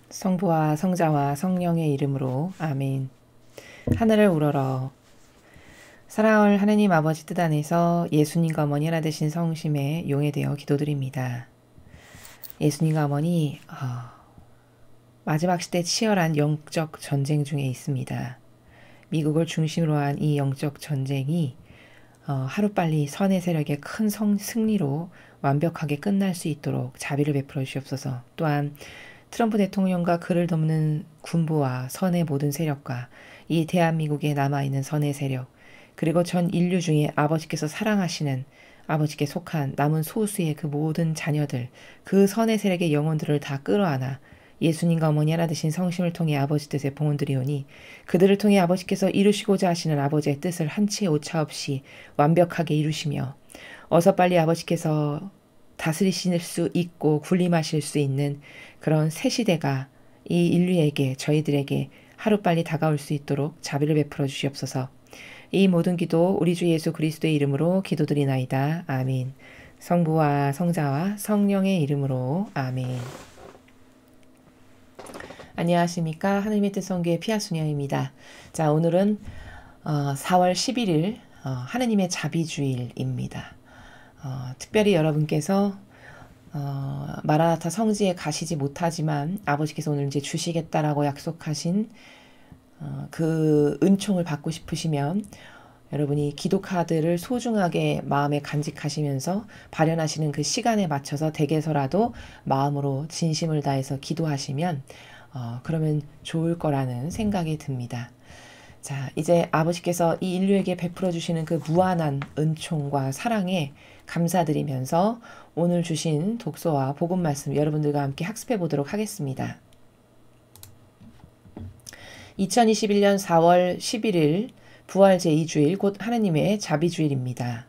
성부와 성자와 성령의 이름으로 아멘. 하늘을 우러러. 사랑할 하느님 아버지 뜻 안에서 예수님과 어머니 하나 되신 성심에 용해되어 기도드립니다. 예수님과 어머니 마지막 시대 치열한 영적 전쟁 중에 있습니다. 미국을 중심으로 한 이 영적 전쟁이 하루빨리 선의 세력의 큰 승리로 완벽하게 끝날 수 있도록 자비를 베풀어 주시옵소서. 또한 트럼프 대통령과 그를 돕는 군부와 선의 모든 세력과 이 대한민국에 남아있는 선의 세력, 그리고 전 인류 중에 아버지께서 사랑하시는 아버지께 속한 남은 소수의 그 모든 자녀들, 그 선의 세력의 영혼들을 다 끌어안아 예수님과 어머니 하나 되신 성심을 통해 아버지 뜻에 봉헌드리오니 그들을 통해 아버지께서 이루시고자 하시는 아버지의 뜻을 한치의 오차 없이 완벽하게 이루시며 어서 빨리 아버지께서 다스리실 수 있고 군림하실 수 있는 그런 새 시대가 이 인류에게, 저희들에게 하루빨리 다가올 수 있도록 자비를 베풀어 주시옵소서. 이 모든 기도 우리 주 예수 그리스도의 이름으로 기도드리나이다. 아멘. 성부와 성자와 성령의 이름으로 아멘. 안녕하십니까. 하느님의 뜻 성교의 피아수녀입니다. 자, 오늘은 4월 11일 하느님의 자비주일입니다. 특별히 여러분께서 마라나타 성지에 가시지 못하지만 아버지께서 오늘 이제 주시겠다라고 약속하신 그 은총을 받고 싶으시면 여러분이 기도 카드를 소중하게 마음에 간직하시면서 발현하시는 그 시간에 맞춰서 댁에서라도 마음으로 진심을 다해서 기도하시면 그러면 좋을 거라는 생각이 듭니다. 자, 이제 아버지께서 이 인류에게 베풀어 주시는 그 무한한 은총과 사랑에 감사드리면서 오늘 주신 독서와 복음 말씀 여러분들과 함께 학습해 보도록 하겠습니다. 2021년 4월 11일 부활 제2주일 곧 하느님의 자비주일입니다.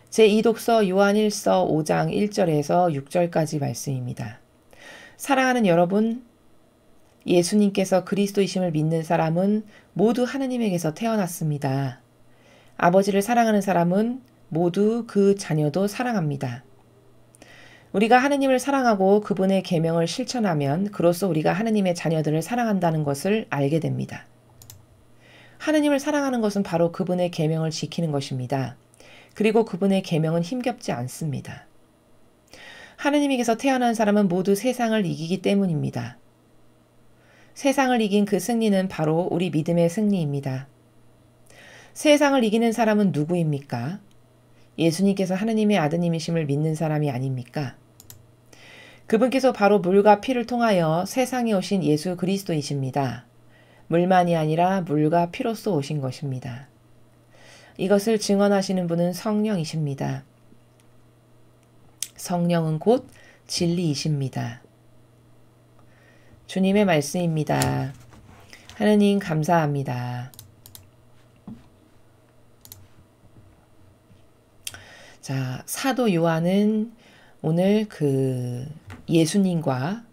제2독서 요한 1서 5장 1절에서 6절까지 말씀입니다. 사랑하는 여러분, 예수님께서 그리스도이심을 믿는 사람은 모두 하느님에게서 태어났습니다. 아버지를 사랑하는 사람은 모두 그 자녀도 사랑합니다. 우리가 하느님을 사랑하고 그분의 계명을 실천하면 그로써 우리가 하느님의 자녀들을 사랑한다는 것을 알게 됩니다. 하느님을 사랑하는 것은 바로 그분의 계명을 지키는 것입니다. 그리고 그분의 계명은 힘겹지 않습니다. 하느님에게서 태어난 사람은 모두 세상을 이기기 때문입니다. 세상을 이긴 그 승리는 바로 우리 믿음의 승리입니다. 세상을 이기는 사람은 누구입니까? 예수님께서 하느님의 아드님이심을 믿는 사람이 아닙니까? 그분께서 바로 물과 피를 통하여 세상에 오신 예수 그리스도이십니다. 물만이 아니라 물과 피로써 오신 것입니다. 이것을 증언하시는 분은 성령이십니다. 성령은 곧 진리이십니다. 주님의 말씀입니다. 하느님 감사합니다. 자, 사도 요한은 오늘 그 예수님과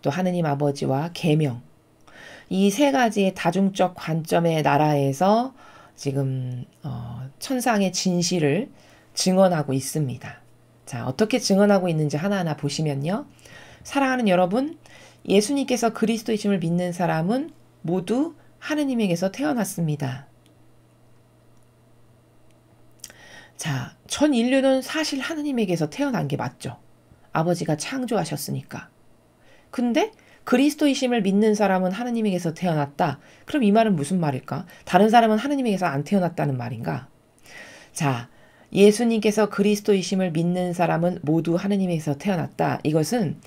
또 하느님 아버지와 계명 이 세 가지의 다중적 관점의 나라에서 지금 천상의 진실을 증언하고 있습니다. 자, 어떻게 증언하고 있는지 하나하나 보시면요. 사랑하는 여러분, 예수님께서 그리스도이심을 믿는 사람은 모두 하느님에게서 태어났습니다. 자, 전 인류는 사실 하느님에게서 태어난 게 맞죠. 아버지가 창조하셨으니까. 근데 그리스도이심을 믿는 사람은 하느님에게서 태어났다. 그럼 이 말은 무슨 말일까? 다른 사람은 하느님에게서 안 태어났다는 말인가? 자, 예수님께서 그리스도이심을 믿는 사람은 모두 하느님에게서 태어났다. 이것은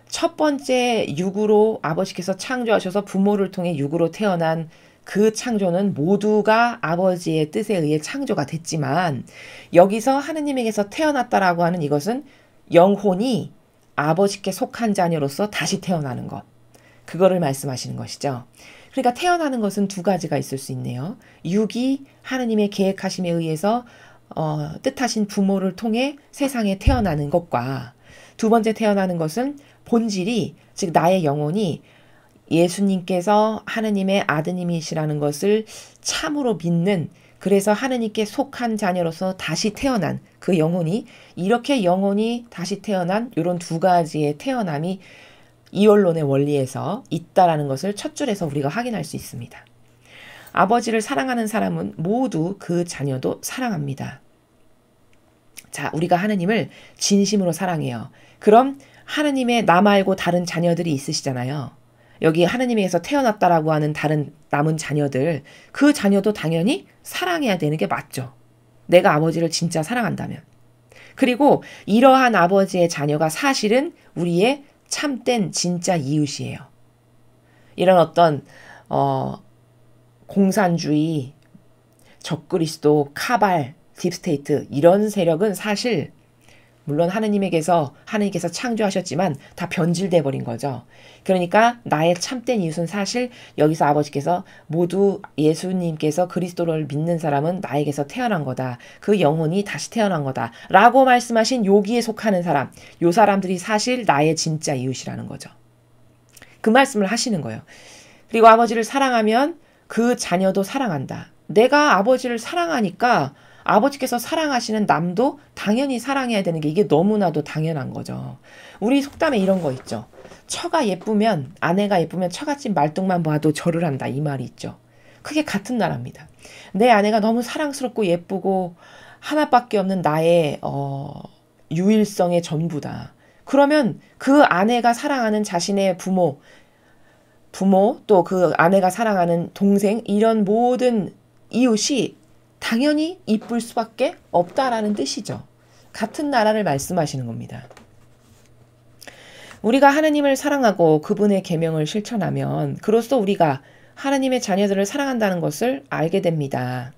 첫 번째 육으로 아버지께서 창조하셔서 부모를 통해 육으로 태어난 그 창조는 모두가 아버지의 뜻에 의해 창조가 됐지만 여기서 하느님에게서 태어났다라고 하는 이것은 영혼이 아버지께 속한 자녀로서 다시 태어나는 것. 그거를 말씀하시는 것이죠. 그러니까 태어나는 것은 두 가지가 있을 수 있네요. 육이 하느님의 계획하심에 의해서 뜻하신 부모를 통해 세상에 태어나는 것과 두 번째 태어나는 것은 본질이 즉 나의 영혼이 예수님께서 하느님의 아드님이시라는 것을 참으로 믿는 그래서 하느님께 속한 자녀로서 다시 태어난 그 영혼이 이렇게 영혼이 다시 태어난 이런 두 가지의 태어남이 이원론의 원리에서 있다라는 것을 첫 줄에서 우리가 확인할 수 있습니다. 아버지를 사랑하는 사람은 모두 그 자녀도 사랑합니다. 자, 우리가 하느님을 진심으로 사랑해요. 그럼 하느님의 나 말고 다른 자녀들이 있으시잖아요. 여기 하느님에게서 태어났다라고 하는 다른 남은 자녀들, 그 자녀도 당연히 사랑해야 되는 게 맞죠. 내가 아버지를 진짜 사랑한다면. 그리고 이러한 아버지의 자녀가 사실은 우리의 참된 진짜 이웃이에요. 이런 어떤 공산주의, 적그리스도, 카발, 딥스테이트 이런 세력은 사실 물론 하느님께서 창조하셨지만 다 변질돼 버린 거죠. 그러니까 나의 참된 이웃은 사실 여기서 아버지께서 모두 예수님께서 그리스도를 믿는 사람은 나에게서 태어난 거다. 그 영혼이 다시 태어난 거다. 라고 말씀하신 여기에 속하는 사람, 요 사람들이 사실 나의 진짜 이웃이라는 거죠. 그 말씀을 하시는 거예요. 그리고 아버지를 사랑하면 그 자녀도 사랑한다. 내가 아버지를 사랑하니까 아버지께서 사랑하시는 남도 당연히 사랑해야 되는 게 이게 너무나도 당연한 거죠. 우리 속담에 이런 거 있죠. 처가 예쁘면, 아내가 예쁘면 처갓집 말뚝만 봐도 절을 한다. 이 말이 있죠. 그게 같은 나라입니다. 내 아내가 너무 사랑스럽고 예쁘고 하나밖에 없는 나의 유일성의 전부다. 그러면 그 아내가 사랑하는 자신의 부모 또 그 아내가 사랑하는 동생 이런 모든 이웃이 당연히 이쁠 수밖에 없다라는 뜻이죠. 같은 나라를 말씀하시는 겁니다. 우리가 하느님을 사랑하고 그분의 계명을 실천하면 그로써 우리가 하느님의 자녀들을 사랑한다는 것을 알게 됩니다.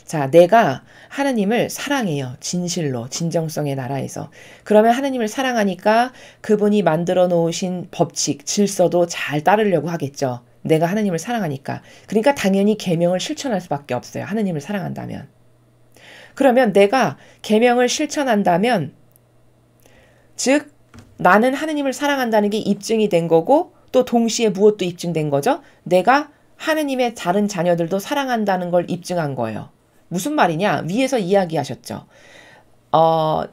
자, 내가 하느님을 사랑해요. 진실로, 진정성의 나라에서. 그러면 하느님을 사랑하니까 그분이 만들어 놓으신 법칙, 질서도 잘 따르려고 하겠죠. 내가 하느님을 사랑하니까. 그러니까 당연히 계명을 실천할 수밖에 없어요. 하느님을 사랑한다면. 그러면 내가 계명을 실천한다면 즉 나는 하느님을 사랑한다는 게 입증이 된 거고 또 동시에 무엇도 입증된 거죠? 내가 하느님의 다른 자녀들도 사랑한다는 걸 입증한 거예요. 무슨 말이냐? 위에서 이야기하셨죠.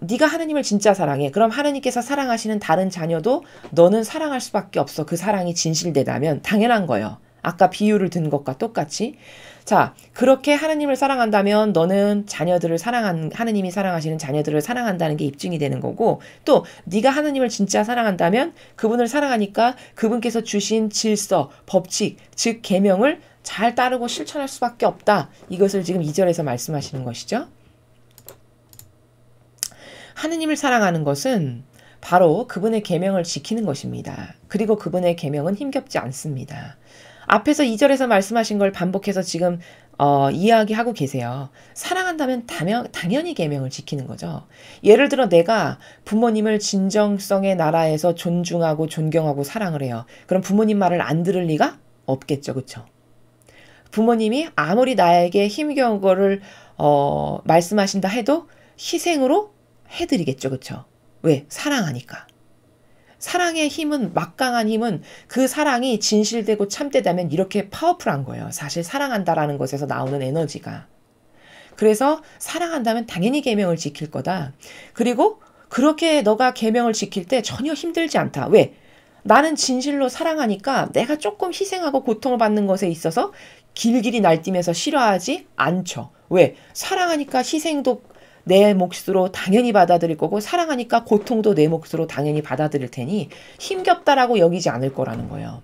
네가 하느님을 진짜 사랑해. 그럼 하느님께서 사랑하시는 다른 자녀도 너는 사랑할 수밖에 없어. 그 사랑이 진실되다면 당연한 거예요. 아까 비유를 든 것과 똑같이. 자, 그렇게 하느님을 사랑한다면 너는 하느님이 사랑하시는 자녀들을 사랑한다는 게 입증이 되는 거고 또 네가 하느님을 진짜 사랑한다면 그분을 사랑하니까 그분께서 주신 질서, 법칙, 즉 계명을 잘 따르고 실천할 수밖에 없다. 이것을 지금 2절에서 말씀하시는 것이죠. 하느님을 사랑하는 것은 바로 그분의 계명을 지키는 것입니다. 그리고 그분의 계명은 힘겹지 않습니다. 앞에서 2절에서 말씀하신 걸 반복해서 지금 이야기하고 계세요. 사랑한다면 당연히 계명을 지키는 거죠. 예를 들어 내가 부모님을 진정성의 나라에서 존중하고 존경하고 사랑을 해요. 그럼 부모님 말을 안 들을 리가 없겠죠. 그렇죠? 부모님이 아무리 나에게 힘겨운 거를 말씀하신다 해도 희생으로 해드리겠죠. 그렇죠? 왜? 사랑하니까. 사랑의 힘은 막강한 힘은 그 사랑이 진실되고 참되다면 이렇게 파워풀한 거예요. 사실 사랑한다라는 것에서 나오는 에너지가. 그래서 사랑한다면 당연히 계명을 지킬 거다. 그리고 그렇게 너가 계명을 지킬 때 전혀 힘들지 않다. 왜? 나는 진실로 사랑하니까 내가 조금 희생하고 고통을 받는 것에 있어서 길길이 날뛰면서 싫어하지 않죠. 왜? 사랑하니까 희생도 내 몫으로 당연히 받아들일 거고 사랑하니까 고통도 내 몫으로 당연히 받아들일 테니 힘겹다라고 여기지 않을 거라는 거예요.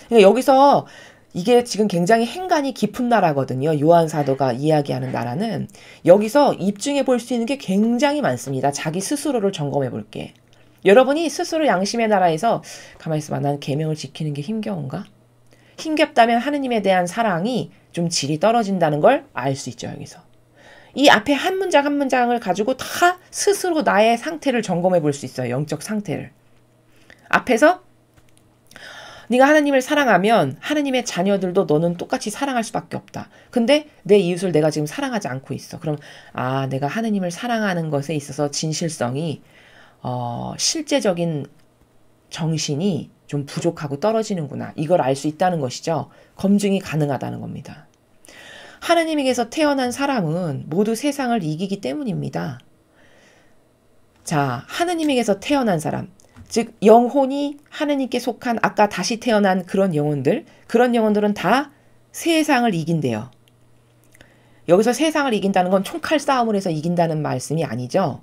그러니까 여기서 이게 지금 굉장히 행간이 깊은 나라거든요. 요한 사도가 이야기하는 나라는 여기서 입증해 볼 수 있는 게 굉장히 많습니다. 자기 스스로를 점검해 볼게. 여러분이 스스로 양심의 나라에서 가만히 있어봐. 난 계명을 지키는 게 힘겨운가? 힘겹다면 하느님에 대한 사랑이 좀 질이 떨어진다는 걸 알 수 있죠. 여기서. 이 앞에 한 문장 한 문장을 가지고 다 스스로 나의 상태를 점검해 볼 수 있어요. 영적 상태를. 앞에서 네가 하나님을 사랑하면 하나님의 자녀들도 너는 똑같이 사랑할 수밖에 없다. 근데 내 이웃을 내가 지금 사랑하지 않고 있어. 그럼 내가 하나님을 사랑하는 것에 있어서 진실성이 실제적인 정신이 좀 부족하고 떨어지는구나. 이걸 알 수 있다는 것이죠. 검증이 가능하다는 겁니다. 하나님에게서 태어난 사람은 모두 세상을 이기기 때문입니다. 자, 하느님에게서 태어난 사람, 즉 영혼이 하느님께 속한 아까 다시 태어난 그런 영혼들은 다 세상을 이긴대요. 여기서 세상을 이긴다는 건 총칼 싸움을 해서 이긴다는 말씀이 아니죠.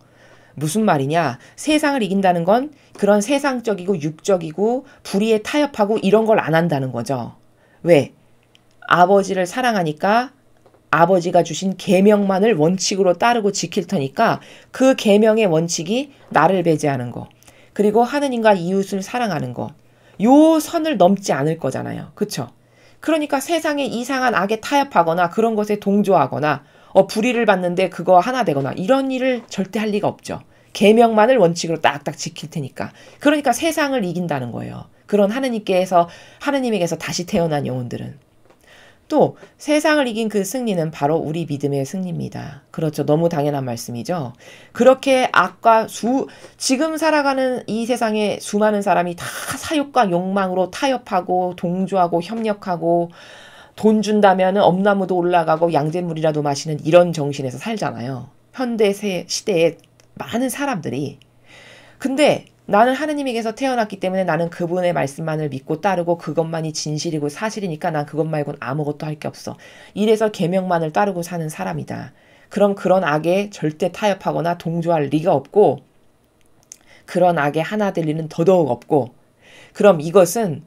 무슨 말이냐? 세상을 이긴다는 건 그런 세상적이고 육적이고 불의에 타협하고 이런 걸 안 한다는 거죠. 왜? 아버지를 사랑하니까 아버지가 주신 계명만을 원칙으로 따르고 지킬 테니까 그 계명의 원칙이 나를 배제하는 거. 그리고 하느님과 이웃을 사랑하는 거. 요 선을 넘지 않을 거잖아요. 그쵸? 그러니까 세상에 이상한 악에 타협하거나 그런 것에 동조하거나 불의를 받는데 그거 하나 되거나 이런 일을 절대 할 리가 없죠. 계명만을 원칙으로 딱딱 지킬 테니까. 그러니까 세상을 이긴다는 거예요. 그런 하느님에게서 다시 태어난 영혼들은. 또 세상을 이긴 그 승리는 바로 우리 믿음의 승리입니다. 그렇죠. 너무 당연한 말씀이죠. 그렇게 지금 살아가는 이 세상에 수많은 사람이 다 사욕과 욕망으로 타협하고 동조하고 협력하고 돈 준다면 엄나무도 올라가고 양잿물이라도 마시는 이런 정신에서 살잖아요. 현대 시대에 많은 사람들이. 근데 나는 하느님에게서 태어났기 때문에 나는 그분의 말씀만을 믿고 따르고 그것만이 진실이고 사실이니까 난 그것 말고는 아무것도 할 게 없어. 이래서 계명만을 따르고 사는 사람이다. 그럼 그런 악에 절대 타협하거나 동조할 리가 없고 그런 악에 하나 될 리는 더더욱 없고 그럼 이것은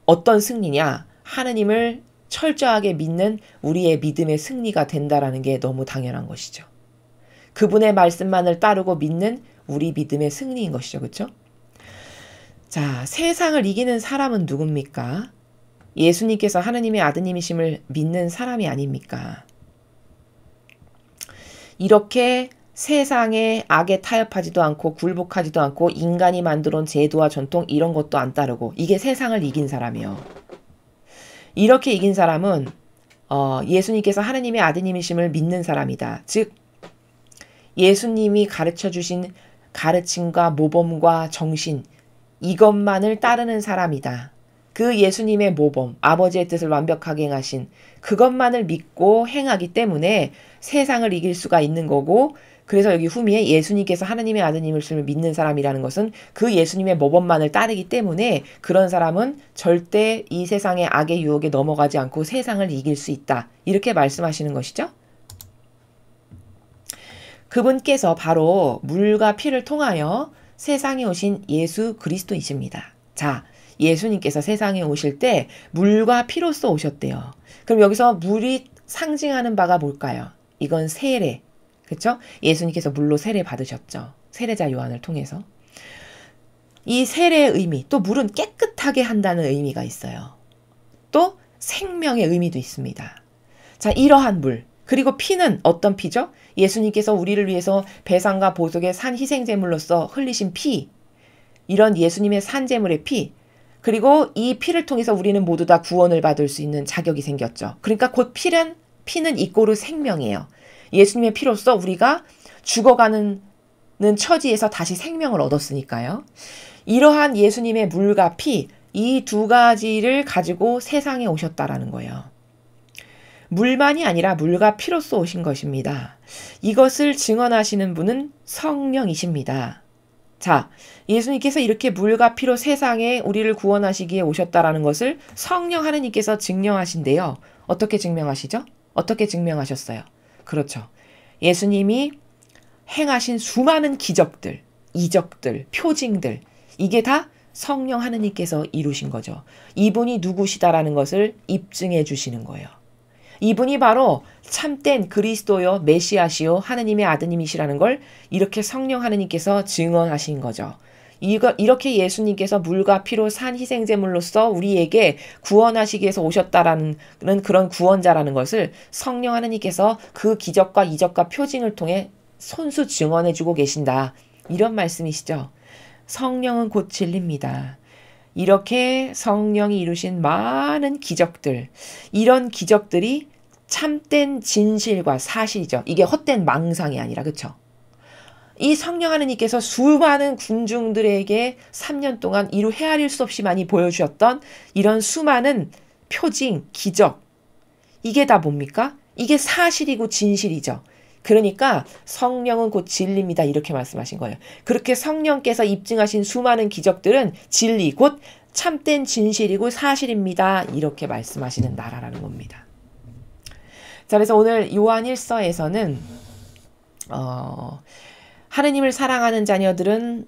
어떤 승리냐? 하느님을 철저하게 믿는 우리의 믿음의 승리가 된다라는 게 너무 당연한 것이죠. 그분의 말씀만을 따르고 믿는 우리 믿음의 승리인 것이죠. 그렇죠? 자, 세상을 이기는 사람은 누굽니까? 예수님께서 하느님의 아드님이심을 믿는 사람이 아닙니까? 이렇게 세상의 악에 타협하지도 않고 굴복하지도 않고 인간이 만들어온 제도와 전통 이런 것도 안 따르고 이게 세상을 이긴 사람이요. 이렇게 이긴 사람은 예수님께서 하느님의 아드님이심을 믿는 사람이다. 즉 예수님이 가르쳐주신 가르침과 모범과 정신 이것만을 따르는 사람이다. 그 예수님의 모범, 아버지의 뜻을 완벽하게 행하신 그것만을 믿고 행하기 때문에 세상을 이길 수가 있는 거고 그래서 여기 후미에 예수님께서 하느님의 아드님을 믿는 사람이라는 것은 그 예수님의 모범만을 따르기 때문에 그런 사람은 절대 이 세상의 악의 유혹에 넘어가지 않고 세상을 이길 수 있다. 이렇게 말씀하시는 것이죠. 그분께서 바로 물과 피를 통하여 세상에 오신 예수 그리스도이십니다. 자, 예수님께서 세상에 오실 때 물과 피로써 오셨대요. 그럼 여기서 물이 상징하는 바가 뭘까요? 이건 세례. 그렇죠? 예수님께서 물로 세례 받으셨죠. 세례자 요한을 통해서. 이 세례의 의미, 또 물은 깨끗하게 한다는 의미가 있어요. 또 생명의 의미도 있습니다. 자, 이러한 물. 그리고 피는 어떤 피죠? 예수님께서 우리를 위해서 배상과 보속의 산 희생제물로서 흘리신 피. 이런 예수님의 산제물의 피. 그리고 이 피를 통해서 우리는 모두 다 구원을 받을 수 있는 자격이 생겼죠. 그러니까 곧 피는 이꼬르 생명이에요. 예수님의 피로써 우리가 죽어가는 처지에서 다시 생명을 얻었으니까요. 이러한 예수님의 물과 피, 이 두 가지를 가지고 세상에 오셨다라는 거예요. 물만이 아니라 물과 피로써 오신 것입니다. 이것을 증언하시는 분은 성령이십니다. 자, 예수님께서 이렇게 물과 피로 세상에 우리를 구원하시기에 오셨다라는 것을 성령 하느님께서 증명하신대요. 어떻게 증명하시죠? 어떻게 증명하셨어요? 그렇죠. 예수님이 행하신 수많은 기적들, 이적들, 표징들 이게 다 성령 하느님께서 이루신 거죠. 이분이 누구시다라는 것을 입증해 주시는 거예요. 이분이 바로 참된 그리스도요 메시아시요 하느님의 아드님이시라는 걸 이렇게 성령 하느님께서 증언하신 거죠. 이렇게 예수님께서 물과 피로 산 희생제물로서 우리에게 구원하시기 위해서 오셨다라는 그런 구원자라는 것을 성령 하느님께서 그 기적과 이적과 표징을 통해 손수 증언해주고 계신다. 이런 말씀이시죠. 성령은 곧 진리입니다. 이렇게 성령이 이루신 많은 기적들, 이런 기적들이 참된 진실과 사실이죠. 이게 헛된 망상이 아니라, 그쵸? 이 성령 하느님께서 수많은 군중들에게 3년 동안 이루 헤아릴 수 없이 많이 보여주셨던 이런 수많은 표징, 기적. 이게 다 뭡니까? 이게 사실이고 진실이죠. 그러니까 성령은 곧 진리입니다. 이렇게 말씀하신 거예요. 그렇게 성령께서 입증하신 수많은 기적들은 진리, 곧 참된 진실이고 사실입니다. 이렇게 말씀하시는 나라라는 겁니다. 자, 그래서 오늘 요한 1서에서는 하느님을 사랑하는 자녀들은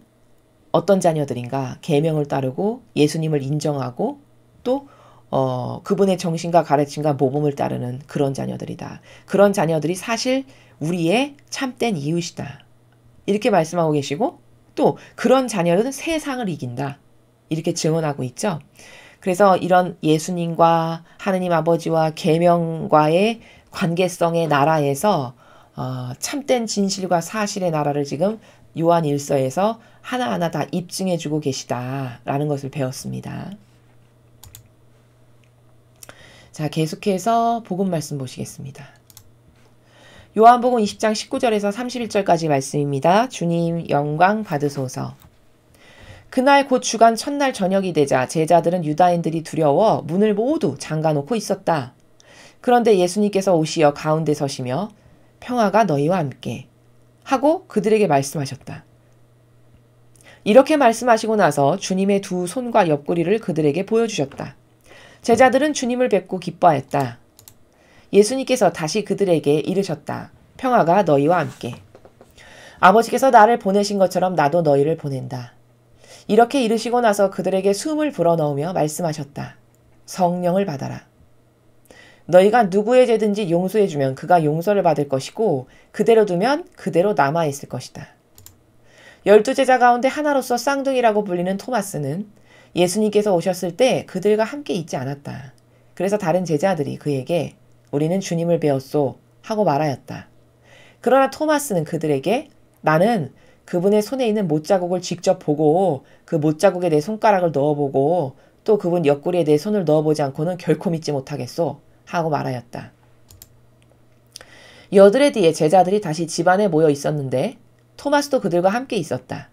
어떤 자녀들인가? 계명을 따르고 예수님을 인정하고 또 그분의 정신과 가르침과 모범을 따르는 그런 자녀들이다. 그런 자녀들이 사실 우리의 참된 이웃이다. 이렇게 말씀하고 계시고 또 그런 자녀들은 세상을 이긴다. 이렇게 증언하고 있죠. 그래서 이런 예수님과 하느님 아버지와 계명과의 관계성의 나라에서 참된 진실과 사실의 나라를 지금 요한 1서에서 하나하나 다 입증해주고 계시다라는 것을 배웠습니다. 자, 계속해서 복음 말씀 보시겠습니다. 요한복음 20장 19절에서 31절까지 말씀입니다. 주님 영광 받으소서. 그날 곧 주간 첫날 저녁이 되자 제자들은 유다인들이 두려워 문을 모두 잠가놓고 있었다. 그런데 예수님께서 오시어 가운데 서시며 평화가 너희와 함께 하고 그들에게 말씀하셨다. 이렇게 말씀하시고 나서 주님의 두 손과 옆구리를 그들에게 보여주셨다. 제자들은 주님을 뵙고 기뻐하였다. 예수님께서 다시 그들에게 이르셨다. 평화가 너희와 함께. 아버지께서 나를 보내신 것처럼 나도 너희를 보낸다. 이렇게 이르시고 나서 그들에게 숨을 불어넣으며 말씀하셨다. 성령을 받아라. 너희가 누구의 죄든지 용서해주면 그가 용서를 받을 것이고 그대로 두면 그대로 남아있을 것이다. 12제자 가운데 하나로서 쌍둥이라고 불리는 토마스는 예수님께서 오셨을 때 그들과 함께 있지 않았다. 그래서 다른 제자들이 그에게 우리는 주님을 배웠소 하고 말하였다. 그러나 토마스는 그들에게 나는 그분의 손에 있는 못자국을 직접 보고 그 못자국에 내 손가락을 넣어보고 또 그분 옆구리에 내 손을 넣어보지 않고는 결코 믿지 못하겠소 하고 말하였다. 여드레 뒤에 제자들이 다시 집안에 모여 있었는데 토마스도 그들과 함께 있었다.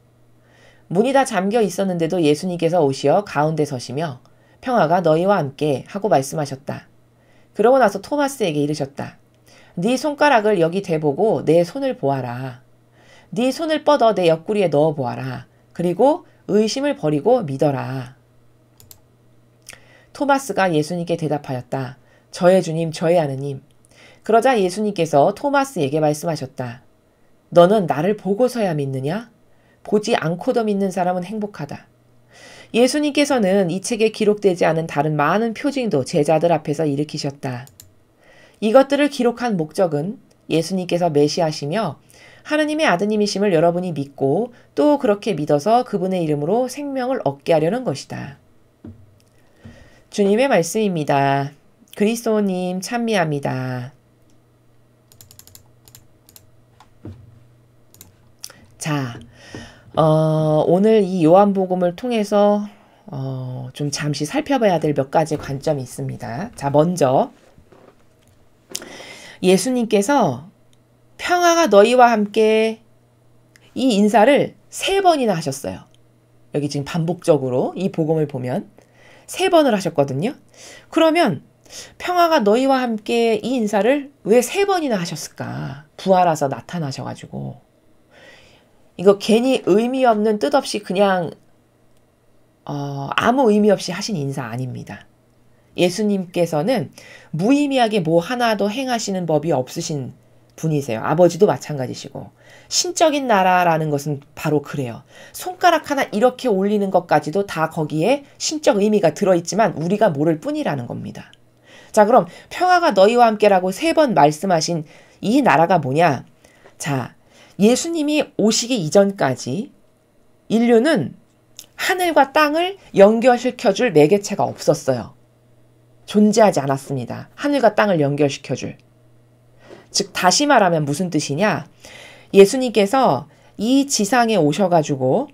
문이 다 잠겨 있었는데도 예수님께서 오시어 가운데 서시며 평화가 너희와 함께 하고 말씀하셨다. 그러고 나서 토마스에게 이르셨다. 네 손가락을 여기 대보고 내 손을 보아라. 네 손을 뻗어 내 옆구리에 넣어 보아라. 그리고 의심을 버리고 믿어라. 토마스가 예수님께 대답하였다. 저의 주님, 저의 하느님. 그러자 예수님께서 토마스에게 말씀하셨다. 너는 나를 보고서야 믿느냐? 보지 않고도 믿는 사람은 행복하다. 예수님께서는 이 책에 기록되지 않은 다른 많은 표징도 제자들 앞에서 일으키셨다. 이것들을 기록한 목적은 예수님께서 메시아시며 하느님의 아드님이심을 여러분이 믿고 또 그렇게 믿어서 그분의 이름으로 생명을 얻게 하려는 것이다. 주님의 말씀입니다. 그리스도님 찬미합니다. 자, 오늘 이 요한복음을 통해서 좀 잠시 살펴봐야 될 몇 가지 관점이 있습니다. 자, 먼저 예수님께서 평화가 너희와 함께 이 인사를 3번이나 하셨어요. 여기 지금 반복적으로 이 복음을 보면 3번을 하셨거든요. 그러면 평화가 너희와 함께 이 인사를 왜 3번이나 하셨을까? 부활하셔 나타나셔가지고. 이거 괜히 의미 없는 뜻없이 그냥 아무 의미 없이 하신 인사 아닙니다. 예수님께서는 무의미하게 뭐 하나도 행하시는 법이 없으신 분이세요. 아버지도 마찬가지시고. 신적인 나라라는 것은 바로 그래요. 손가락 하나 이렇게 올리는 것까지도 다 거기에 신적 의미가 들어있지만 우리가 모를 뿐이라는 겁니다. 자, 그럼 평화가 너희와 함께라고 3번 말씀하신 이 나라가 뭐냐? 자, 예수님이 오시기 이전까지 인류는 하늘과 땅을 연결시켜줄 매개체가 없었어요. 존재하지 않았습니다. 하늘과 땅을 연결시켜줄. 즉 다시 말하면 무슨 뜻이냐? 예수님께서 이 지상에 오셔가지고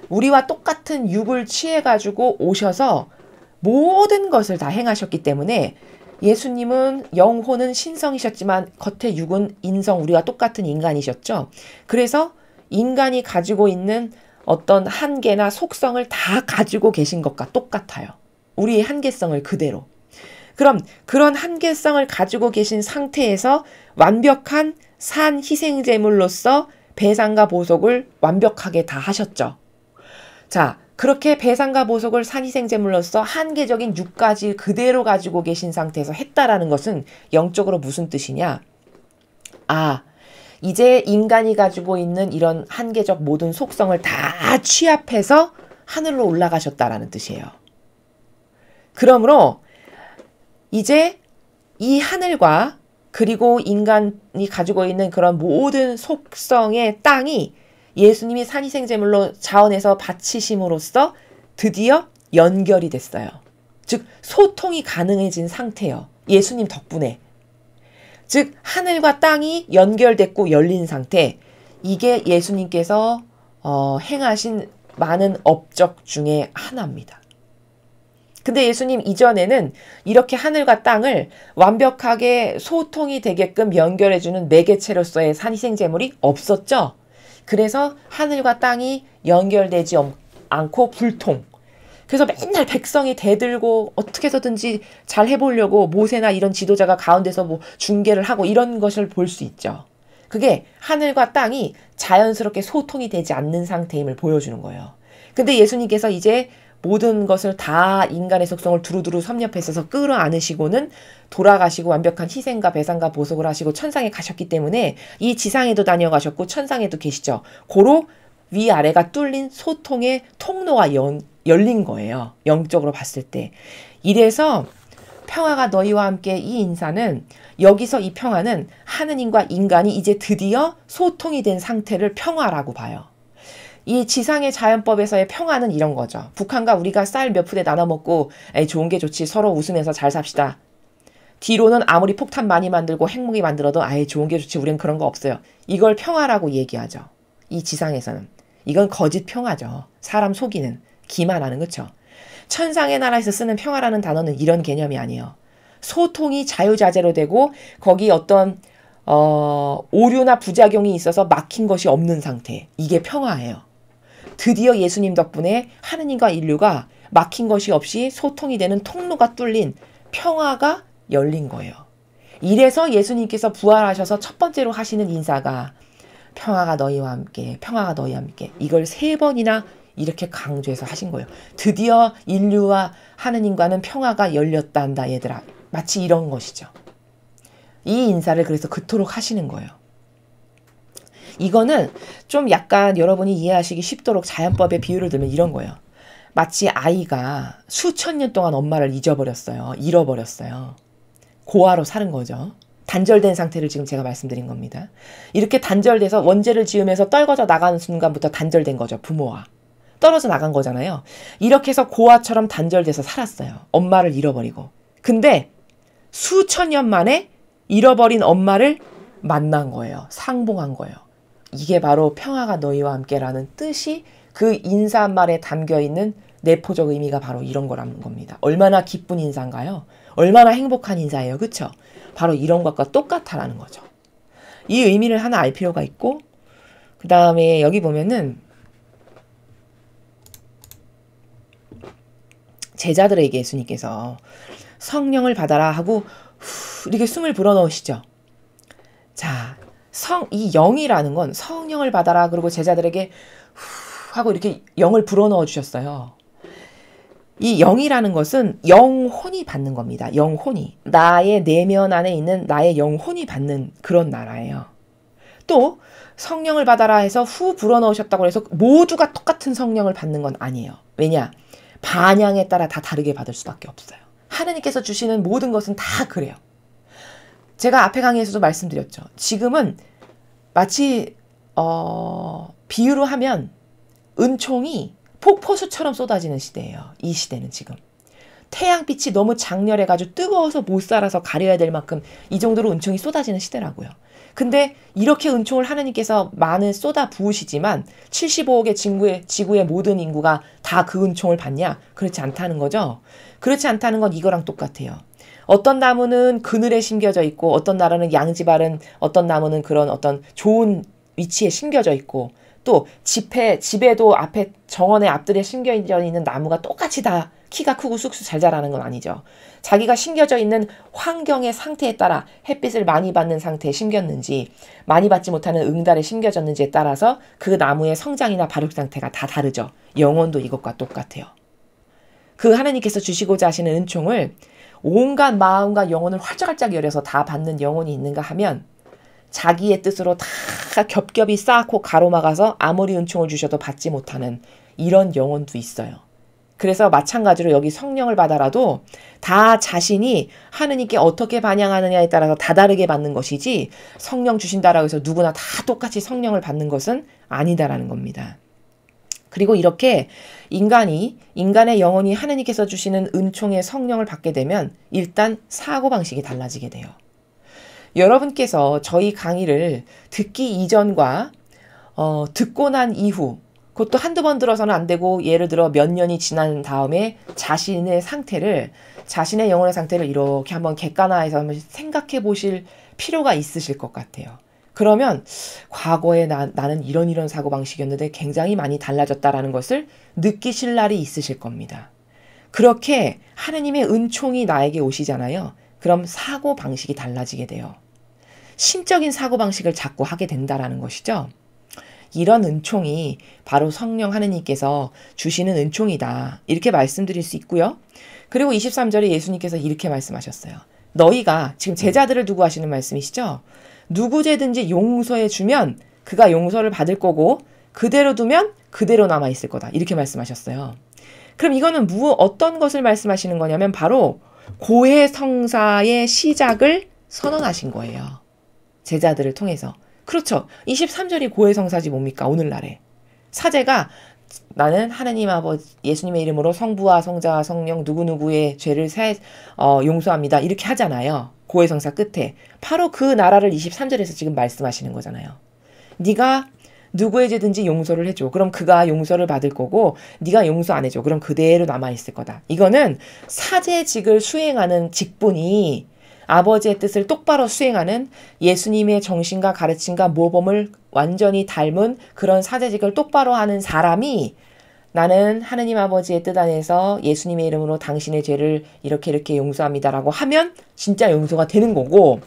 우리와 똑같은 육을 취해가지고 오셔서 모든 것을 다 행하셨기 때문에 예수님은 영혼은 신성이셨지만 겉의 육은 인성, 우리와 똑같은 인간이셨죠. 그래서 인간이 가지고 있는 어떤 한계나 속성을 다 가지고 계신 것과 똑같아요. 우리의 한계성을 그대로. 그럼 그런 한계성을 가지고 계신 상태에서 완벽한 산 희생제물로서 배상과 보속을 완벽하게 다 하셨죠. 자, 그렇게 배상과 보속을 산 희생제물로서 한계적인 6가지 그대로 가지고 계신 상태에서 했다라는 것은 영적으로 무슨 뜻이냐? 아, 이제 인간이 가지고 있는 이런 한계적 모든 속성을 다 취합해서 하늘로 올라가셨다라는 뜻이에요. 그러므로 이제 이 하늘과 그리고 인간이 가지고 있는 그런 모든 속성의 땅이 예수님이 산희생제물로 자원해서 바치심으로써 드디어 연결이 됐어요. 즉 소통이 가능해진 상태예요. 예수님 덕분에. 즉 하늘과 땅이 연결됐고 열린 상태. 이게 예수님께서 행하신 많은 업적 중에 하나입니다. 근데 예수님 이전에는 이렇게 하늘과 땅을 완벽하게 소통이 되게끔 연결해주는 매개체로서의 산희생제물이 없었죠. 그래서 하늘과 땅이 연결되지 않고 불통. 그래서 맨날 백성이 대들고 어떻게 해서든지 잘 해보려고 모세나 이런 지도자가 가운데서 뭐 중계를 하고 이런 것을 볼 수 있죠. 그게 하늘과 땅이 자연스럽게 소통이 되지 않는 상태임을 보여주는 거예요. 근데 예수님께서 이제 모든 것을 다 인간의 속성을 두루두루 섭렵해서 끌어안으시고는 돌아가시고 완벽한 희생과 배상과 보속을 하시고 천상에 가셨기 때문에 이 지상에도 다녀가셨고 천상에도 계시죠. 고로 위아래가 뚫린 소통의 통로가 열린 거예요. 영적으로 봤을 때. 이래서 평화가 너희와 함께 이 인사는 여기서 이 평화는 하느님과 인간이 이제 드디어 소통이 된 상태를 평화라고 봐요. 이 지상의 자연법에서의 평화는 이런 거죠. 북한과 우리가 쌀 몇 푸대 나눠 먹고 에이 좋은 게 좋지 서로 웃으면서 잘 삽시다. 뒤로는 아무리 폭탄 많이 만들고 핵무기 만들어도 아예 좋은 게 좋지 우린 그런 거 없어요. 이걸 평화라고 얘기하죠. 이 지상에서는. 이건 거짓 평화죠. 사람 속이는 기만하는 그쵸. 천상의 나라에서 쓰는 평화라는 단어는 이런 개념이 아니에요. 소통이 자유자재로 되고 거기 어떤 오류나 부작용이 있어서 막힌 것이 없는 상태. 이게 평화예요. 드디어 예수님 덕분에 하느님과 인류가 막힌 것이 없이 소통이 되는 통로가 뚫린 평화가 열린 거예요. 이래서 예수님께서 부활하셔서 첫 번째로 하시는 인사가 평화가 너희와 함께, 평화가 너희와 함께. 이걸 3번이나 이렇게 강조해서 하신 거예요. 드디어 인류와 하느님과는 평화가 열렸단다 얘들아. 마치 이런 것이죠. 이 인사를 그래서 그토록 하시는 거예요. 이거는 좀 약간 여러분이 이해하시기 쉽도록 자연법의 비유를 들면 이런 거예요. 마치 아이가 수천 년 동안 엄마를 잃어버렸어요. 고아로 사는 거죠. 단절된 상태를 지금 제가 말씀드린 겁니다. 이렇게 단절돼서 원죄를 지으면서 떨궈져 나가는 순간부터 단절된 거죠. 부모와. 떨어져 나간 거잖아요. 이렇게 해서 고아처럼 단절돼서 살았어요. 엄마를 잃어버리고. 근데 수천 년 만에 잃어버린 엄마를 만난 거예요. 상봉한 거예요. 이게 바로 평화가 너희와 함께라는 뜻이 그 인사말에 담겨있는 내포적 의미가 바로 이런 거라는 겁니다. 얼마나 기쁜 인사인가요? 얼마나 행복한 인사예요. 그쵸? 바로 이런 것과 똑같다라는 거죠. 이 의미를 하나 알 필요가 있고 그 다음에 여기 보면은 제자들에게 예수님께서 성령을 받아라 하고 이렇게 숨을 불어넣으시죠. 자, 이 영이라는 건 성령을 받아라 그리고 제자들에게 하고 이렇게 영을 불어넣어 주셨어요. 이 영이라는 것은 영혼이 받는 겁니다. 영혼이. 나의 내면 안에 있는 나의 영혼이 받는 그런 나라예요. 또 성령을 받아라 해서 후 불어넣으셨다고 해서 모두가 똑같은 성령을 받는 건 아니에요. 왜냐? 반향에 따라 다 다르게 받을 수밖에 없어요. 하느님께서 주시는 모든 것은 다 그래요. 제가 앞에 강의에서도 말씀드렸죠. 지금은 마치 비유로 하면 은총이 폭포수처럼 쏟아지는 시대예요. 이 시대는 지금. 태양빛이 너무 장렬해가지고 뜨거워서 못 살아서 가려야 될 만큼 이 정도로 은총이 쏟아지는 시대라고요. 근데 이렇게 은총을 하느님께서 많은 쏟아 부으시지만 75억의 지구의 모든 인구가 다 그 은총을 받냐? 그렇지 않다는 거죠. 그렇지 않다는 건 이거랑 똑같아요. 어떤 나무는 그늘에 심겨져 있고 어떤 나무는 양지바른 어떤 나무는 그런 어떤 좋은 위치에 심겨져 있고 또 집에도 앞에 정원의 앞들에 심겨져 있는 나무가 똑같이 다 키가 크고 쑥쑥 잘 자라는 건 아니죠. 자기가 심겨져 있는 환경의 상태에 따라 햇빛을 많이 받는 상태에 심겼는지 많이 받지 못하는 응달에 심겨졌는지에 따라서 그 나무의 성장이나 발육 상태가 다 다르죠. 영혼도 이것과 똑같아요. 그 하나님께서 주시고자 하시는 은총을 온갖 마음과 영혼을 활짝활짝 열어서 다 받는 영혼이 있는가 하면 자기의 뜻으로 다 겹겹이 쌓고 가로막아서 아무리 은총을 주셔도 받지 못하는 이런 영혼도 있어요. 그래서 마찬가지로 여기 성령을 받아라도 다 자신이 하느님께 어떻게 반응하느냐에 따라서 다 다르게 받는 것이지 성령 주신다라고 해서 누구나 다 똑같이 성령을 받는 것은 아니다라는 겁니다. 그리고 이렇게 인간의 영혼이 하느님께서 주시는 은총의 성령을 받게 되면 일단 사고방식이 달라지게 돼요. 여러분께서 저희 강의를 듣기 이전과 듣고 난 이후 그것도 한두 번 들어서는 안 되고 예를 들어 몇 년이 지난 다음에 자신의 영혼의 상태를 이렇게 한번 객관화해서 한번 생각해 보실 필요가 있으실 것 같아요. 그러면 과거에 나는 이런 사고방식이었는데 굉장히 많이 달라졌다라는 것을 느끼실 날이 있으실 겁니다. 그렇게 하느님의 은총이 나에게 오시잖아요. 그럼 사고방식이 달라지게 돼요. 신적인 사고방식을 자꾸 하게 된다라는 것이죠. 이런 은총이 바로 성령 하느님께서 주시는 은총이다. 이렇게 말씀드릴 수 있고요. 그리고 23절에 예수님께서 이렇게 말씀하셨어요. 너희가 지금 제자들을 두고 하시는 말씀이시죠. 누구 죄든지 용서해 주면 그가 용서를 받을 거고 그대로 두면 그대로 남아있을 거다. 이렇게 말씀하셨어요. 그럼 이거는 어떤 것을 말씀하시는 거냐면 바로 고해성사의 시작을 선언하신 거예요. 제자들을 통해서. 그렇죠. 23절이 고해성사지 뭡니까? 오늘날에. 사제가 나는 하나님 아버지 예수님의 이름으로 성부와 성자와 성령 누구누구의 죄를 용서합니다. 이렇게 하잖아요. 고해성사 끝에. 바로 그 나라를 23절에서 지금 말씀하시는 거잖아요. 네가 누구의 죄든지 용서를 해줘. 그럼 그가 용서를 받을 거고 네가 용서 안 해줘. 그럼 그대로 남아있을 거다. 이거는 사제직을 수행하는 직분이 아버지의 뜻을 똑바로 수행하는 예수님의 정신과 가르침과 모범을 완전히 닮은 그런 사제직을 똑바로 하는 사람이 나는 하느님 아버지의 뜻 안에서 예수님의 이름으로 당신의 죄를 이렇게 용서합니다라고 하면 진짜 용서가 되는 거고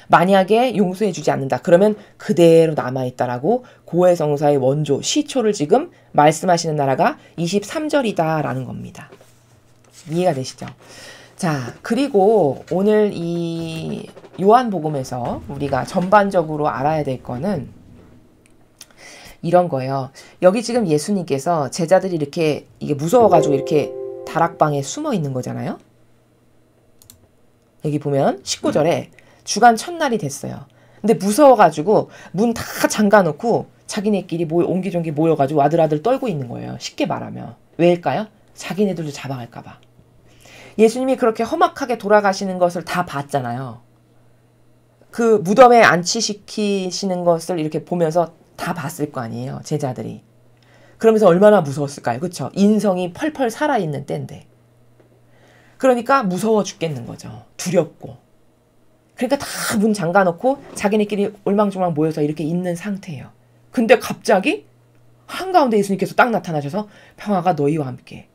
만약에 용서해 주지 않는다. 그러면 그대로 남아있다라고 고해성사의 원조, 시초를 지금 말씀하시는 나라가 23절이다라는 겁니다. 이해가 되시죠? 자, 그리고 오늘 이 요한복음에서 우리가 전반적으로 알아야 될 거는 이런 거예요. 여기 지금 예수님께서 제자들이 이게 무서워가지고 이렇게 다락방에 숨어 있는 거잖아요. 여기 보면 19절에 주간 첫날이 됐어요. 근데 무서워가지고 문 다 잠가놓고 자기네끼리 옹기종기 모여가지고 아들아들 떨고 있는 거예요. 쉽게 말하면. 왜일까요? 자기네들도 잡아갈까봐. 예수님이 그렇게 험악하게 돌아가시는 것을 다 봤잖아요. 그 무덤에 안치시키시는 것을 이렇게 보면서 다 봤을 거 아니에요. 제자들이. 그러면서 얼마나 무서웠을까요? 그렇죠? 인성이 펄펄 살아있는 때인데. 그러니까 무서워 죽겠는 거죠. 두렵고. 그러니까 다 문 잠가놓고 자기네끼리 올망졸망 모여서 이렇게 있는 상태예요. 근데 갑자기 한가운데 예수님께서 딱 나타나셔서 평화가 너희와 함께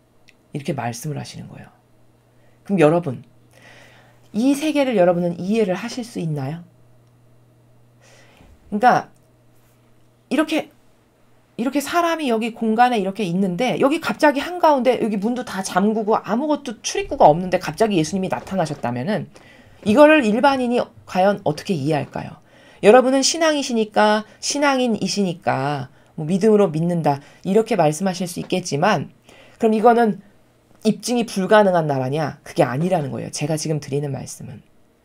이렇게 말씀을 하시는 거예요. 그럼 여러분, 이 세계를 여러분은 이해를 하실 수 있나요? 그러니까 이렇게 사람이 여기 공간에 이렇게 있는데 여기 갑자기 한가운데 여기 문도 다 잠그고 아무것도 출입구가 없는데 갑자기 예수님이 나타나셨다면은 이거를 일반인이 과연 어떻게 이해할까요? 여러분은 신앙인이시니까 뭐 믿음으로 믿는다 이렇게 말씀하실 수 있겠지만 그럼 이거는 입증이 불가능한 나라냐? 그게 아니라는 거예요. 제가 지금 드리는 말씀은.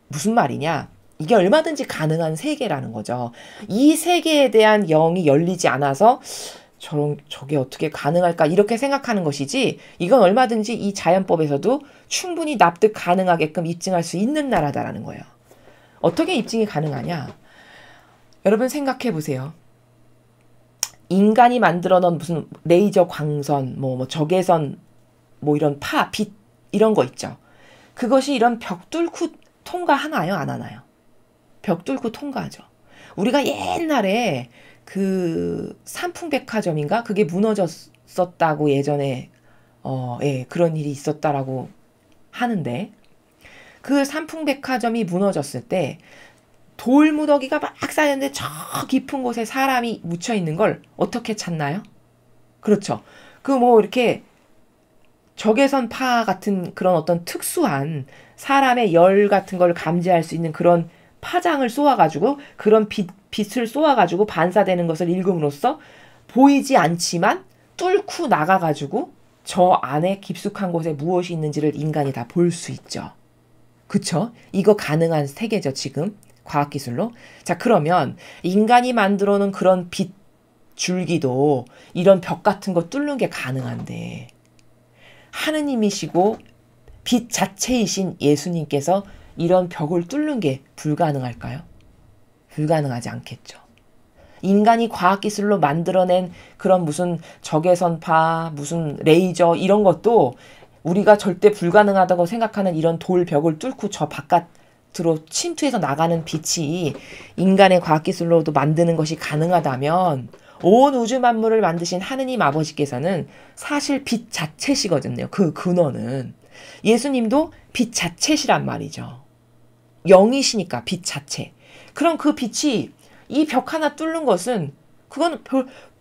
무슨 말이냐? 이게 얼마든지 가능한 세계라는 거죠. 이 세계에 대한 영이 열리지 않아서 저게 어떻게 가능할까? 이렇게 생각하는 것이지 이건 얼마든지 이 자연법에서도 충분히 납득 가능하게끔 입증할 수 있는 나라다라는 거예요. 어떻게 입증이 가능하냐? 여러분 생각해 보세요. 인간이 만들어 놓은 무슨 레이저 광선, 뭐 적외선, 뭐 이런 빛 이런 거 있죠. 그것이 이런 벽 뚫고 통과하나요? 안 하나요? 벽 뚫고 통과하죠. 우리가 옛날에 그 삼풍백화점인가? 그게 무너졌었다고 예전에 예, 그런 일이 있었다라고 하는데 그 삼풍백화점이 무너졌을 때 돌무더기가 막 쌓였는데 저 깊은 곳에 사람이 묻혀 있는 걸 어떻게 찾나요? 그렇죠. 그 뭐 이렇게 적외선 파 같은 그런 어떤 특수한 사람의 열 같은 걸 감지할 수 있는 그런 파장을 쏘아가지고 그런 빛을 쏘아가지고 반사되는 것을 읽음으로써 보이지 않지만 뚫고 나가가지고 저 안에 깊숙한 곳에 무엇이 있는지를 인간이 다 볼 수 있죠. 그쵸? 이거 가능한 세계죠, 지금. 과학기술로. 자, 그러면 인간이 만들어 놓은 그런 빛 줄기도 이런 벽 같은 거 뚫는 게 가능한데 하느님이시고 빛 자체이신 예수님께서 이런 벽을 뚫는 게 불가능할까요? 불가능하지 않겠죠. 인간이 과학기술로 만들어낸 그런 무슨 적외선파, 무슨 레이저 이런 것도 우리가 절대 불가능하다고 생각하는 이런 돌벽을 뚫고 저 바깥으로 침투해서 나가는 빛이 인간의 과학기술로도 만드는 것이 가능하다면 온 우주 만물을 만드신 하느님 아버지께서는 사실 빛 자체시거든요. 그 근원은. 예수님도 빛 자체시란 말이죠. 영이시니까 빛 자체. 그럼 그 빛이 이 벽 하나 뚫는 것은 그건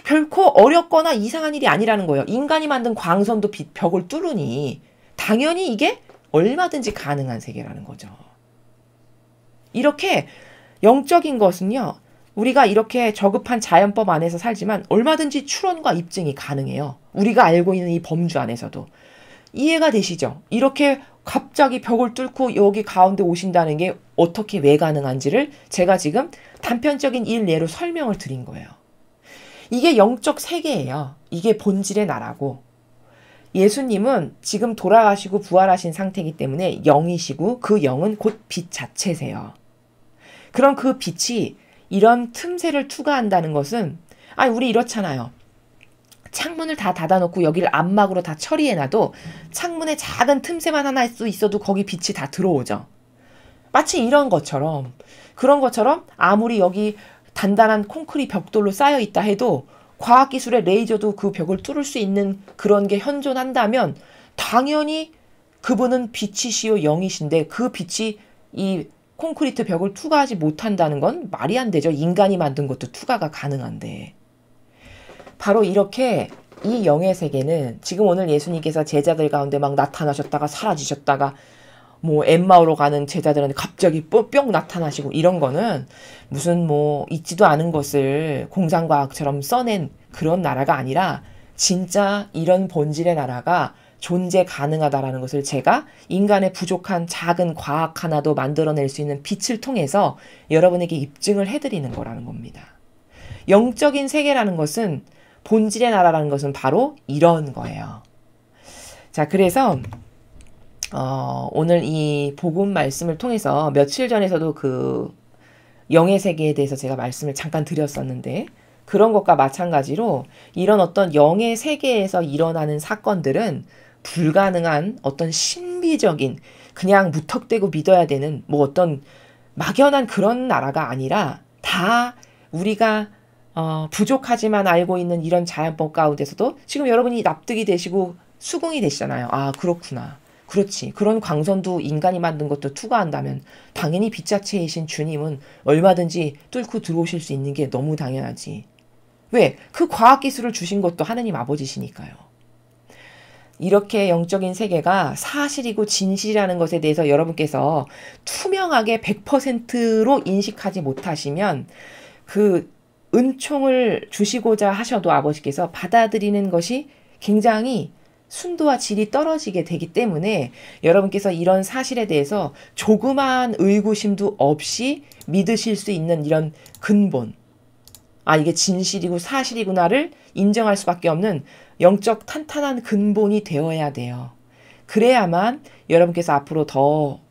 결코 어렵거나 이상한 일이 아니라는 거예요. 인간이 만든 광선도 벽을 뚫으니 당연히 이게 얼마든지 가능한 세계라는 거죠. 이렇게 영적인 것은요. 우리가 이렇게 저급한 자연법 안에서 살지만 얼마든지 추론과 입증이 가능해요. 우리가 알고 있는 이 범주 안에서도. 이해가 되시죠? 이렇게 갑자기 벽을 뚫고 여기 가운데 오신다는 게 어떻게 왜 가능한지를 제가 지금 단편적인 일례로 설명을 드린 거예요. 이게 영적 세계예요. 이게 본질의 나라고. 예수님은 지금 돌아가시고 부활하신 상태이기 때문에 영이시고 그 영은 곧 빛 자체세요. 그럼 그 빛이 이런 틈새를 투과한다는 것은 우리 이렇잖아요. 창문을 다 닫아놓고 여기를 암막으로 다 처리해놔도 창문에 작은 틈새만 하나 있어도 거기 빛이 다 들어오죠. 마치 이런 것처럼 그런 것처럼 아무리 여기 단단한 콘크리트 벽돌로 쌓여있다 해도 과학기술의 레이저도 그 벽을 뚫을 수 있는 그런 게 현존한다면 당연히 그분은 빛이시요 영이신데 그 빛이 이 콘크리트 벽을 투과하지 못한다는 건 말이 안 되죠. 인간이 만든 것도 투과가 가능한데. 바로 이렇게 이 영의 세계는 지금 오늘 예수님께서 제자들 가운데 막 나타나셨다가 사라지셨다가 뭐 엠마오로 가는 제자들한테 갑자기 뿅 나타나시고 이런 거는 무슨 뭐 있지도 않은 것을 공상과학처럼 써낸 그런 나라가 아니라 진짜 이런 본질의 나라가 존재 가능하다라는 것을 제가 인간의 부족한 작은 과학 하나도 만들어낼 수 있는 빛을 통해서 여러분에게 입증을 해드리는 거라는 겁니다. 영적인 세계라는 것은 본질의 나라라는 것은 바로 이런 거예요. 자, 그래서 오늘 이 복음 말씀을 통해서 며칠 전에서도 그 영의 세계에 대해서 제가 말씀을 잠깐 드렸었는데 그런 것과 마찬가지로 이런 어떤 영의 세계에서 일어나는 사건들은 불가능한 어떤 신비적인 그냥 무턱대고 믿어야 되는 뭐 어떤 막연한 그런 나라가 아니라 다 우리가 부족하지만 알고 있는 이런 자연법 가운데서도 지금 여러분이 납득이 되시고 수긍이 되시잖아요. 아, 그렇구나. 그렇지. 그런 광선도 인간이 만든 것도 투과한다면 당연히 빛 자체이신 주님은 얼마든지 뚫고 들어오실 수 있는 게 너무 당연하지. 왜? 그 과학기술을 주신 것도 하느님 아버지시니까요. 이렇게 영적인 세계가 사실이고 진실이라는 것에 대해서 여러분께서 투명하게 100%로 인식하지 못하시면 그 은총을 주시고자 하셔도 아버지께서 받아들이는 것이 굉장히 순도와 질이 떨어지게 되기 때문에 여러분께서 이런 사실에 대해서 조그마한 의구심도 없이 믿으실 수 있는 이런 근본, 이게 진실이고 사실이구나를 인정할 수밖에 없는 영적 탄탄한 근본이 되어야 돼요. 그래야만 여러분께서 앞으로 더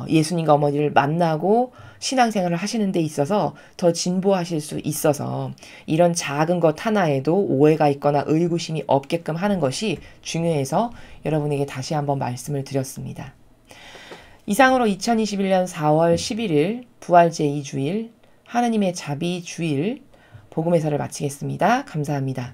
예수님과 어머니를 만나고 신앙생활을 하시는 데 있어서 더 진보하실 수 있어서 이런 작은 것 하나에도 오해가 있거나 의구심이 없게끔 하는 것이 중요해서 여러분에게 다시 한번 말씀을 드렸습니다. 이상으로 2021년 4월 11일 부활 제2주일 하느님의 자비 주일 복음 해설을 마치겠습니다. 감사합니다.